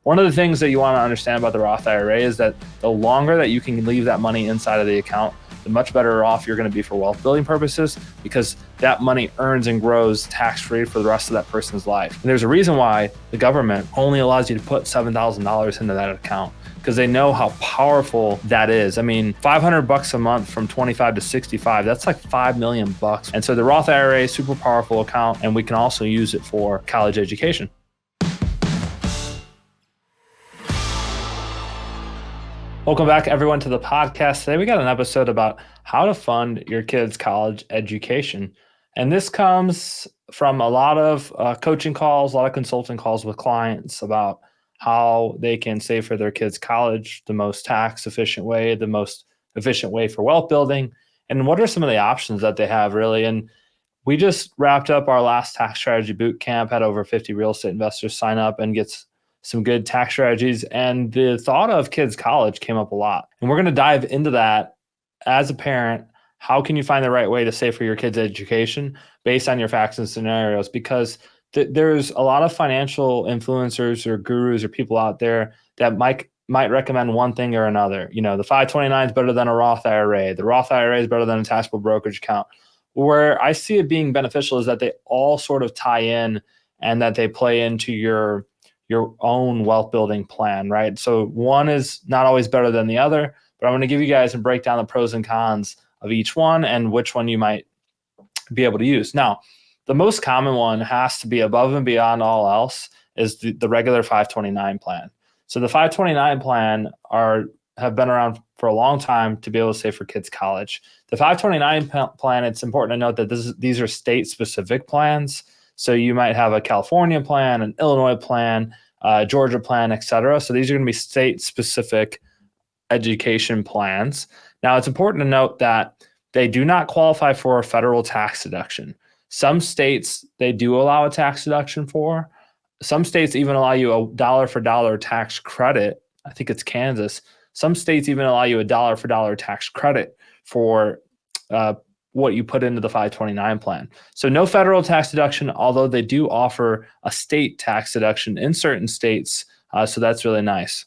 One of the things that you want to understand about the Roth IRA is that the longer that you can leave that money inside of the account, the much better off you're going to be for wealth building purposes, because that money earns and grows tax-free for the rest of that person's life. And there's a reason why the government only allows you to put $7,000 into that account, because they know how powerful that is. I mean, $500 a month from 25 to 65, that's like $5 million. And so the Roth IRA is a super powerful account, and we can also use it for college education. Welcome back, everyone, to the podcast. Today, we got an episode about how to fund your kids' college education. And this comes from a lot of coaching calls, a lot of consulting calls with clients about how they can save for their kids' college the most tax efficient way, the most efficient way for wealth building, and what are some of the options that they have, really. And we just wrapped up our last tax strategy boot camp, had over 50 real estate investors sign up and get some good tax strategies. And the thought of kids' college came up a lot. And we're going to dive into that as a parent. How can you find the right way to save for your kids' education based on your facts and scenarios? Because there's a lot of financial influencers or gurus or people out there that might recommend one thing or another. You know, the 529 is better than a Roth IRA. The Roth IRA is better than a taxable brokerage account. Where I see it being beneficial is that they all sort of tie in and that they play into your own wealth building plan, right? So one is not always better than the other, but I'm going to give you guys and break down the pros and cons of each one and which one you might be able to use. Now, the most common one has to be above and beyond all else is the regular 529 plan. So the 529 plan have been around for a long time to be able to save for kids' college. The 529 plan, it's important to note that these are state-specific plans. So you might have a California plan, an Illinois plan, Georgia plan, et cetera. So these are going to be state-specific education plans. Now, it's important to note that they do not qualify for a federal tax deduction. Some states, they do allow a tax deduction for. Some states even allow you a dollar-for-dollar tax credit. I think it's Kansas. Some states even allow you a dollar-for-dollar tax credit for what you put into the 529 plan. So no federal tax deduction, although they do offer a state tax deduction in certain states. So that's really nice.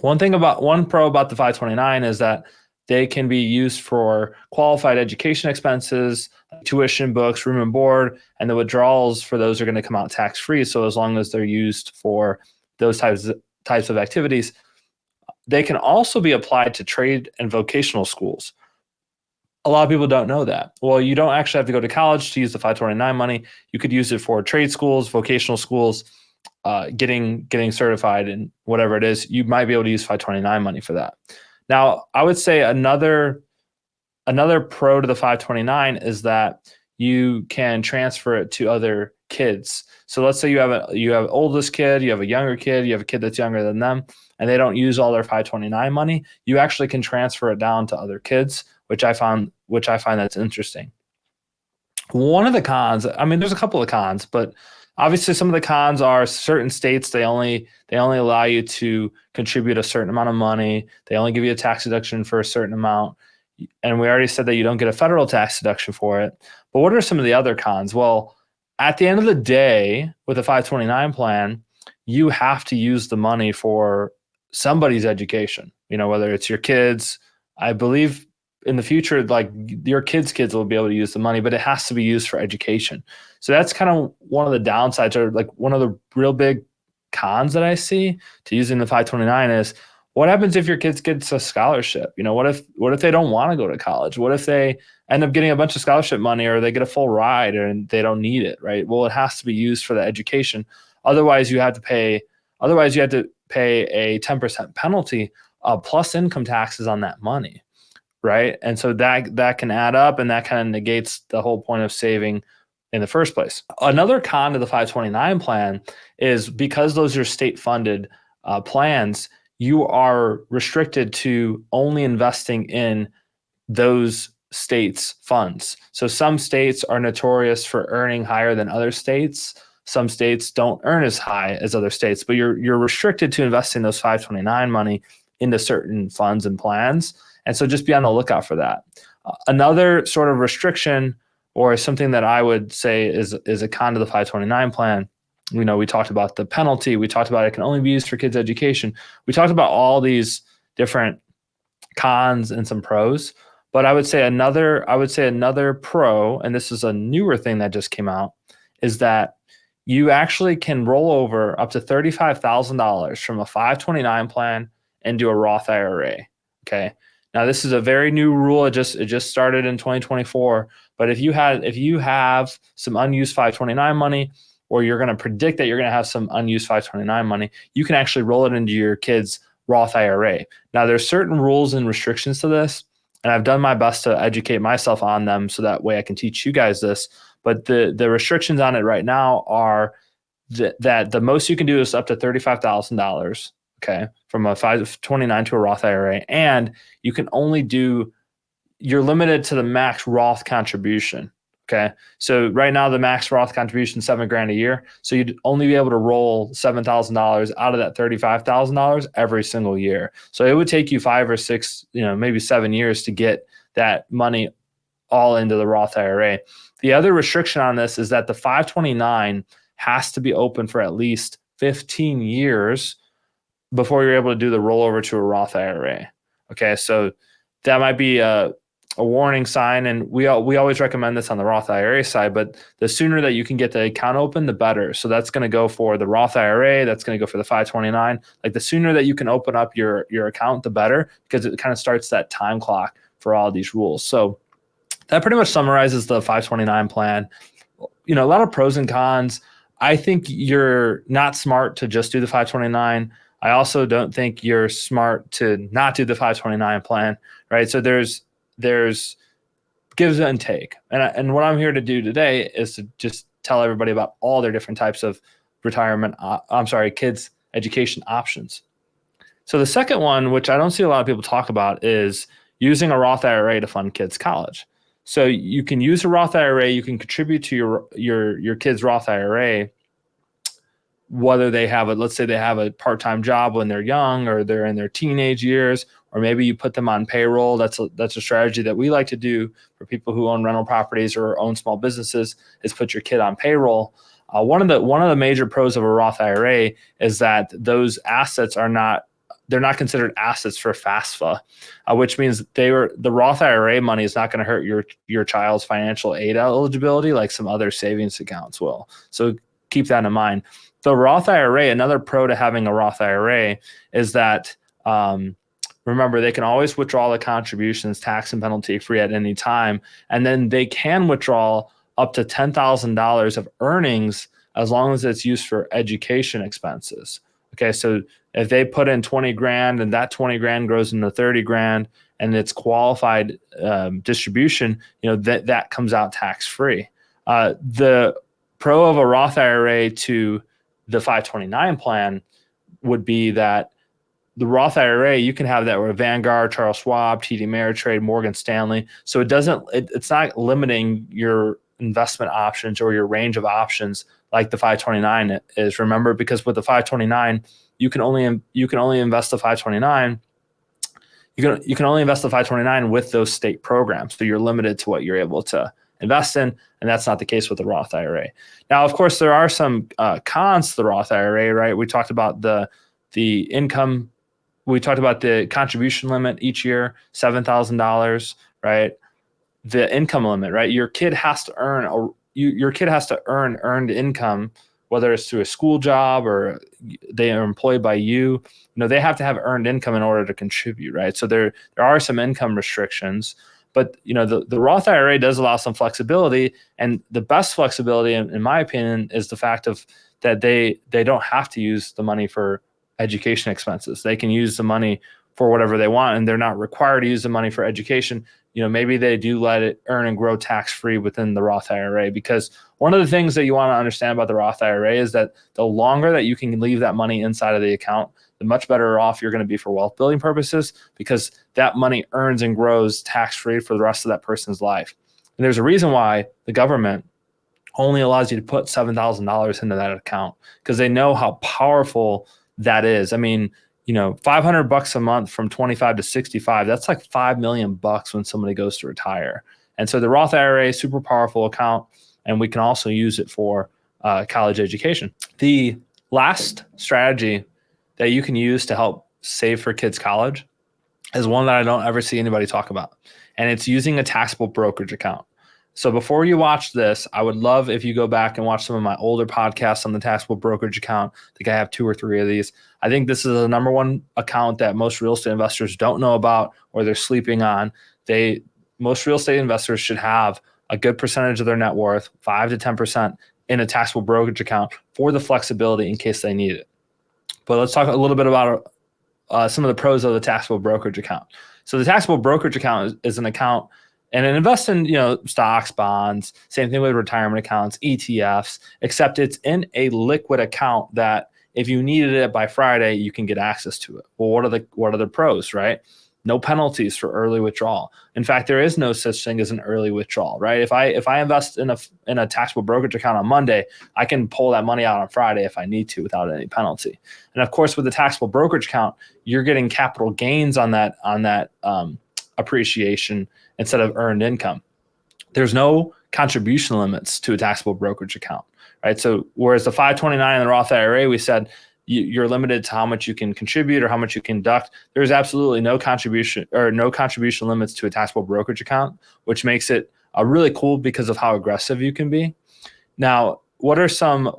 One pro about the 529 is that they can be used for qualified education expenses, tuition, books, room and board, and the withdrawals for those are going to come out tax-free. So as long as they're used for those types of activities, they can also be applied to trade and vocational schools. A lot of people don't know that. Well, you don't actually have to go to college to use the 529 money. You could use it for trade schools, vocational schools, getting certified in whatever it is. You might be able to use 529 money for that. Now, I would say another pro to the 529 is that you can transfer it to other kids. So let's say you have an oldest kid, you have a younger kid, you have a kid that's younger than them, and they don't use all their 529 money. You actually can transfer it down to other kids, which I find that's interesting. One of the cons, I mean, there's a couple of cons, but obviously some of the cons are certain states, they only allow you to contribute a certain amount of money. They only give you a tax deduction for a certain amount. And we already said that you don't get a federal tax deduction for it. But what are some of the other cons? Well, at the end of the day, with a 529 plan, you have to use the money for somebody's education, whether it's your kids. I believe in the future, like your kids' will be able to use the money, but it has to be used for education. So that's kind of one of the downsides, or like one of the real big cons that I see to using the 529 is, what happens if your kids gets a scholarship? What if they don't want to go to college? What if they end up getting a bunch of scholarship money, or they get a full ride and they don't need it, right? Well, it has to be used for the education. Otherwise, you have to pay a 10% penalty plus income taxes on that money, right? And so that can add up, and that kind of negates the whole point of saving in the first place. Another con to the 529 plan is, because those are state-funded plans, you are restricted to only investing in those states' funds. So some states are notorious for earning higher than other states. Some states don't earn as high as other states, but you're restricted to investing those 529 money into certain funds and plans. And so just be on the lookout for that. Another sort of restriction, or something that I would say is a con to the 529 plan, We talked about the penalty. We talked about it can only be used for kids' education. We talked about all these different cons and some pros. But I would say another pro, and this is a newer thing that just came out, is that you actually can roll over up to $35,000 from a 529 plan into a Roth IRA. Okay. Now this is a very new rule. It just started in 2024. But if you have some unused 529 money, or you're going to predict that you're going to have some unused 529 money, you can actually roll it into your kid's Roth IRA. Now there's certain rules and restrictions to this, and I've done my best to educate myself on them so that way I can teach you guys this. But the restrictions on it right now are that the most you can do is up to $35,000, okay, from a 529 to a Roth IRA, and you're limited to the max Roth contribution. Okay. So right now the max Roth contribution is $7,000 a year. So you'd only be able to roll $7,000 out of that $35,000 every single year. So it would take you 5 or 6, maybe 7 years to get that money all into the Roth IRA. The other restriction on this is that the 529 has to be open for at least 15 years before you're able to do the rollover to a Roth IRA. Okay. So that might be a warning sign, and we always recommend this on the Roth IRA side, but the sooner that you can get the account open, the better. So that's going to go for the Roth IRA, that's going to go for the 529. Like the sooner that you can open up your account, the better, because it kind of starts that time clock for all these rules. So that pretty much summarizes the 529 plan. A lot of pros and cons. I think you're not smart to just do the 529. I also don't think you're smart to not do the 529 plan, right? So there's gives and take. And what I'm here to do today is to just tell everybody about all their different types of kids education options. So the second one, which I don't see a lot of people talk about, is using a Roth IRA to fund kids' college. So you can use a Roth IRA, you can contribute to your kids' Roth IRA, whether let's say they have a part-time job when they're young, or they're in their teenage years, or maybe you put them on payroll. That's a strategy that we like to do for people who own rental properties or own small businesses, is put your kid on payroll. One of the major pros of a Roth IRA is that those assets they're not considered assets for FAFSA, which means the Roth IRA money is not going to hurt your child's financial aid eligibility like some other savings accounts will. So keep that in mind. The Roth IRA, another pro to having a Roth IRA is that, remember, they can always withdraw the contributions tax and penalty free at any time. And then they can withdraw up to $10,000 of earnings as long as it's used for education expenses. Okay, so if they put in $20,000 and that $20,000 grows into $30,000 and it's qualified distribution, that comes out tax free. The pro of a Roth IRA to the 529 plan would be that the Roth IRA, you can have that with Vanguard, Charles Schwab, TD Ameritrade, Morgan Stanley. So it's not limiting your investment options or your range of options like the 529 is. Remember, because with the 529, you can only invest the 529. You can only invest the 529 with those state programs. So you're limited to what you're able to invest in, and that's not the case with the Roth IRA. Now, of course, there are some cons to the Roth IRA, right? We talked about the income. We talked about the contribution limit each year, $7,000, right? The income limit, right? Your kid has to earn earned income, whether it's through a school job or they are employed by you. They have to have earned income in order to contribute, right? So there are some income restrictions. But the Roth IRA does allow some flexibility, and the best flexibility, in my opinion, is the fact that they don't have to use the money for education expenses. They can use the money for whatever they want, and they're not required to use the money for education. Maybe they do let it earn and grow tax-free within the Roth IRA, because one of the things that you want to understand about the Roth IRA is that the longer that you can leave that money inside of the account, the much better off you're going to be for wealth building purposes, because that money earns and grows tax-free for the rest of that person's life. And there's a reason why the government only allows you to put $7,000 into that account, because they know how powerful that is. I mean, $500 a month from 25 to 65, that's like $5 million when somebody goes to retire. And so the Roth IRA is super powerful account, and we can also use it for college education. The last strategy that you can use to help save for kids' college is one that I don't ever see anybody talk about, and it's using a taxable brokerage account. So before you watch this, I would love if you go back and watch some of my older podcasts on the taxable brokerage account. I think I have 2 or 3 of these. I think this is the number one account that most real estate investors don't know about or they're sleeping on. Most real estate investors should have a good percentage of their net worth, 5 to 10%, in a taxable brokerage account for the flexibility in case they need it. But let's talk a little bit about some of the pros of the taxable brokerage account. So the taxable brokerage account is an account, and it invests in stocks, bonds, same thing with retirement accounts, ETFs, except it's in a liquid account that if you needed it by Friday, you can get access to it. Well, what are the pros, right? No penalties for early withdrawal. In fact, there is no such thing as an early withdrawal, right? If I invest in a taxable brokerage account on Monday, I can pull that money out on Friday if I need to without any penalty. And of course, with the taxable brokerage account, you're getting capital gains on that appreciation instead of earned income. There's no contribution limits to a taxable brokerage account, right? So whereas the 529 and the Roth IRA, we said you're limited to how much you can contribute or how much you can deduct. There's absolutely no contribution limits to a taxable brokerage account, which makes it really cool because of how aggressive you can be. Now, what are some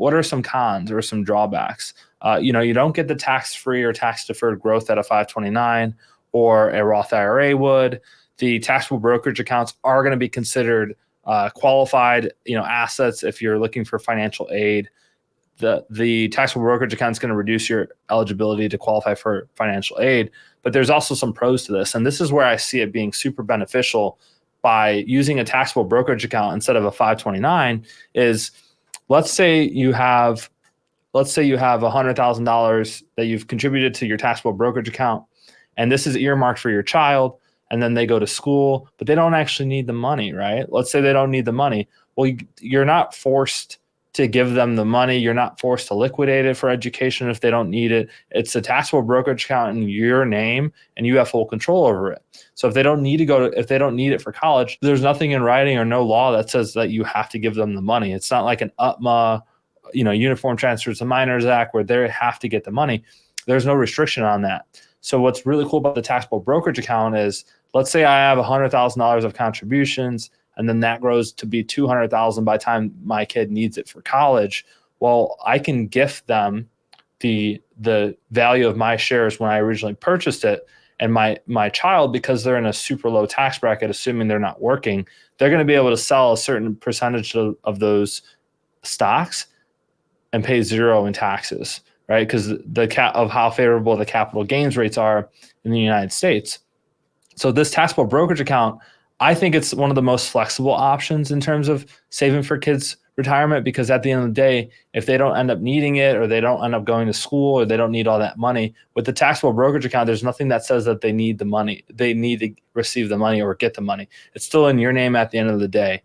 cons or some drawbacks? You don't get the tax-free or tax-deferred growth that a 529 or a Roth IRA would. The taxable brokerage accounts are going to be considered qualified, assets if you're looking for financial aid. The taxable brokerage account is going to reduce your eligibility to qualify for financial aid, but there's also some pros to this, and this is where I see it being super beneficial by using a taxable brokerage account instead of a 529. Is let's say you have $100,000 that you've contributed to your taxable brokerage account, and this is earmarked for your child, and then they go to school, but they don't actually need the money, right? Let's say they don't need the money. Well, you're not forced to give them the money. You're not forced to liquidate it for education if they don't need it. It's a taxable brokerage account in your name, and you have full control over it. So if they don't need it for college, there's nothing in writing or no law that says that you have to give them the money. It's not like an UTMA, Uniform Transfers to Minors Act, where they have to get the money. There's no restriction on that. So what's really cool about the taxable brokerage account is, let's say I have $100,000 of contributions, and then that grows to be $200,000 by the time my kid needs it for college. Well, I can gift them the value of my shares when I originally purchased it, and my child, because they're in a super low tax bracket, assuming they're not working, they're going to be able to sell a certain percentage of those stocks and pay zero in taxes, right? Because of how favorable the capital gains rates are in the United States. So this taxable brokerage account, I think it's one of the most flexible options in terms of saving for kids' retirement, because at the end of the day, if they don't end up needing it, or they don't end up going to school, or they don't need all that money, with the taxable brokerage account, there's nothing that says that they need the money. They need to receive the money or get the money. It's still in your name at the end of the day.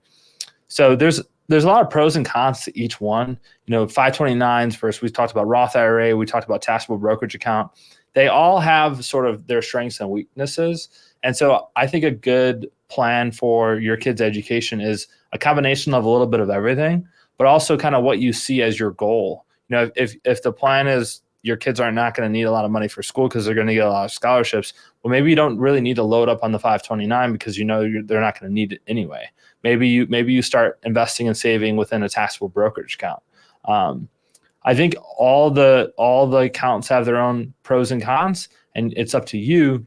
So there's a lot of pros and cons to each one. 529s first, we talked about Roth IRA, we talked about taxable brokerage account. They all have sort of their strengths and weaknesses. And so I think a good plan for your kids' education is a combination of a little bit of everything, but also kind of what you see as your goal. If the plan is your kids are not going to need a lot of money for school because they're going to get a lot of scholarships, well, maybe you don't really need to load up on the 529 because they're not going to need it anyway. Maybe you start investing and saving within a taxable brokerage account. I think all the accounts have their own pros and cons, and it's up to you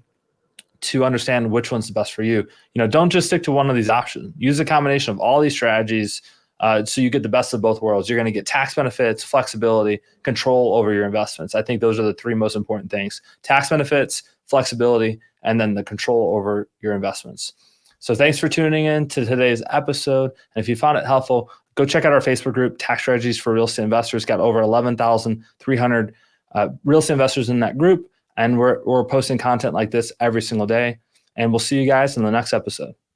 to understand which one's the best for you. Don't just stick to one of these options. Use a combination of all these strategies so you get the best of both worlds. You're going to get tax benefits, flexibility, control over your investments. I think those are the 3 most important things: tax benefits, flexibility, and then the control over your investments. So thanks for tuning in to today's episode. And if you found it helpful, go check out our Facebook group, Tax Strategies for Real Estate Investors. Got over 11,300 real estate investors in that group. And we're posting content like this every single day. And we'll see you guys in the next episode.